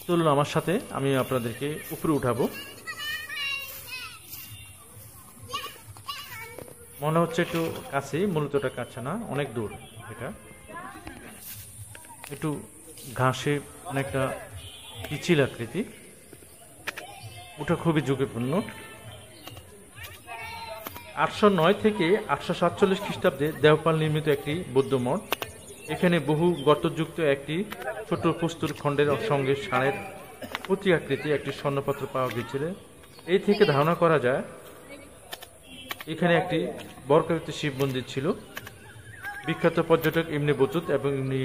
চলুন আমার সাথে, আমি আপনাদেরকে উপরে উঠাবো। মনে হচ্ছে একটু কাছে, মূলত এটা কাছে না, অনেক দূর। এটা একটু ঘাসে অনেকটা পিছিল আকৃতি, ওটা খুবই ঝুঁকিপূর্ণ। 809 থেকে 847 খ্রিস্টাব্দে দেওপাল নির্মিত একটি বৌদ্ধ মঠ। এখানে বহু গর্তযুক্ত একটি ছোট প্রস্তর খণ্ডের সঙ্গে ষাঁড়ের প্রতি আকৃতি একটি স্বর্ণপত্র পাওয়া গিয়েছিল। এই থেকে ধারণা করা যায় এখানে একটি বর্গাকৃতি শিব মন্দির ছিল। বিখ্যাত পর্যটক ইবনে বতুত এবং ইবনে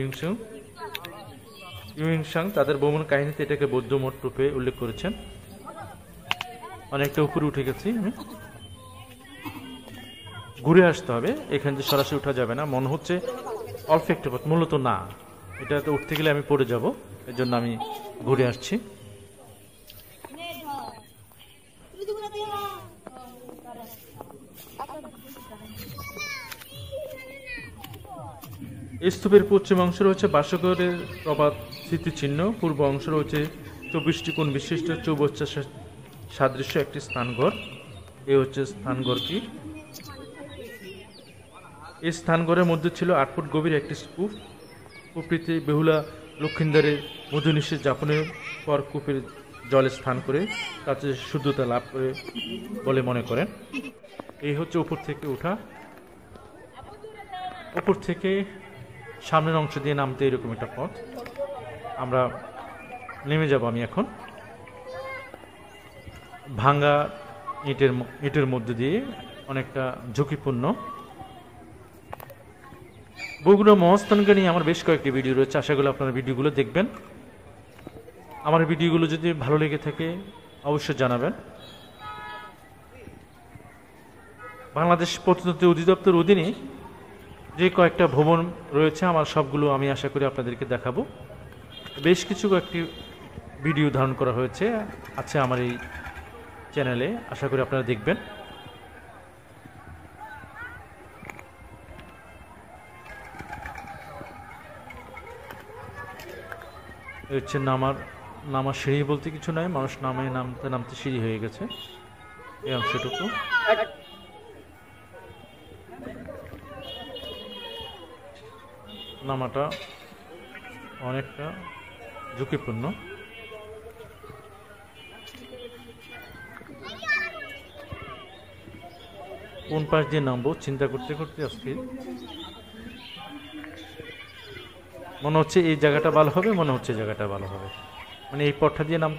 ইউইংসাং তাদের ভ্রমণ কাহিনীতে এটাকে বৌদ্ধ মঠ রূপে উল্লেখ করেছেন। অনেকটা উপরে উঠে গেছি আমি, ঘুরে আসতে হবে, এখান থেকে সরাসরি উঠা যাবে না। মনে হচ্ছে অল্প একটু পথ, মূলত না, এটাতে উঠতে গেলে আমি পড়ে যাব, এর জন্য আমি ঘুরে আসছি। স্তূপের পশ্চিম অংশ রয়েছে বাসকরের প্রবাদ স্মৃতিচিহ্ন, পূর্ব অংশ রয়েছে 24টি কোণ বিশিষ্ট চৌবচ্চা সাদৃশ্য একটি স্নানঘর। এ হচ্ছে স্নানঘরটি। এই স্নানঘরের মধ্যে ছিল 8 ফুট গভীর একটি স্তূপ। কূপটিতে বেহুলা লক্ষিন্দারের মধুনিষেধ যাপনের পর কূপের জলে স্নান করে তাতে শুদ্ধতা লাভ করে বলে মনে করেন। এই হচ্ছে উপর থেকে ওঠা। উপর থেকে সামনের অংশ দিয়ে নামতে এরকম একটা পথ, আমরা নেমে যাব। আমি এখন ভাঙ্গা ইটের মধ্যে দিয়ে, অনেকটা ঝুঁকিপূর্ণ। বগুড়া মহাস্থানকে নিয়ে আমার বেশ কয়েকটি ভিডিও রয়েছে, আশা করি আপনারা ভিডিওগুলো দেখবেন। আমার ভিডিওগুলো যদি ভালো লেগে থাকে অবশ্যই জানাবেন। বাংলাদেশ প্রত্নতত্ত্ব অধিদপ্তর অধীনে যে কয়েকটা ভবন রয়েছে, আমার সবগুলো আমি আশা করি আপনাদেরকে দেখাবো। বেশ কিছু কয়েকটি ভিডিও ধারণ করা হয়েছে আছে আমার এই চ্যানেলে, আশা করি আপনারা দেখবেন। হচ্ছে নামার সিঁড়ি বলতে কিছু নয়, মানুষ নামতে নামতে সিঁড়ি হয়ে গেছে এই অংশটুকু। নামাটা অনেকটা ঝুঁকিপূর্ণ। কোন পাশ দিয়ে নামবো চিন্তা করতে করতে আজকে মনে হচ্ছে এই জায়গাটা ভালো হবে, মনে হচ্ছে জায়গাটা ভালো হবে, মানে এই পথটা দিয়ে নামতে